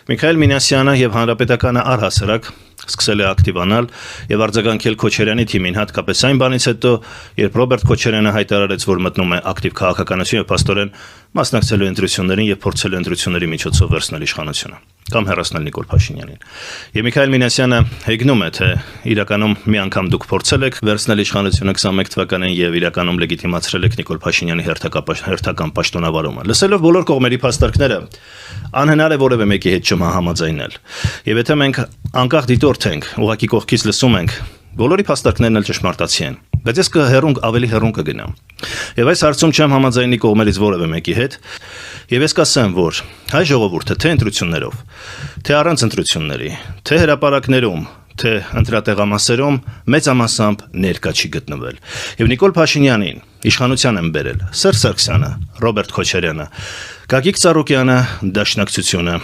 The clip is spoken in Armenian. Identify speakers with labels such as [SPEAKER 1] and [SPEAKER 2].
[SPEAKER 1] Միքայել Մինասյանը եւ Հանրապետականը առհասարակ սկսել է ակտիվանալ եւ արձագանքել Քոչարյանի թիմին, հատկապես այն բանից հետո, երբ Ռոբերտ Քոչարյանը հայտարարեց, որ մտնում է ակտիվ քաղաքականություն եւ փաստորեն մասնակցելու ընտրություններին եւ փորձելու ընտրությունների միջոցով վերցնել իշխանությունը կամ հեռացնել Նիկոլ Փաշինյանին։ Եվ Միքայել Մինասյանը հեգնում է, թե իրականում մի անգամ դուք փորձել եք վերցնել իշխանությունը 21 թվականին եւ իրականում լեգիտիմացրել եք Նիկոլ Փաշինյանի հերթական պաշտոնավարումը։ Լսելով բոլոր կողմերի փաստարկները, անհնար է որևէ մեկի հետ չհամաձայնել։ Եվ եթե մենք անկախ դիտորդ ենք, ուղղակի կողքից լսում ենք, բոլորի փաստարկներն էլ ճշմարտացի են, բայց ես ավելի հեռուն կգնամ։ Եվ այս հարցում չեմ համաձայնի կողմերից որևէ մեկի հետ, եւ ես կասեմ, որ հայ ժողովուրդը թե ընտրություններով, թե առանց ընտրությունների, թե հրապարակներում, թե ընտրատեղամասերում մեծամասամբ ներկա չի գտնվել։ Եվ Նիկոլ Փաշինյանին իշխանության են բերել Սերժ Սարգսյանը, Ռոբերտ Քոչարյանը, Գագիկ Ծառուկյանը, Դաշնակցությունը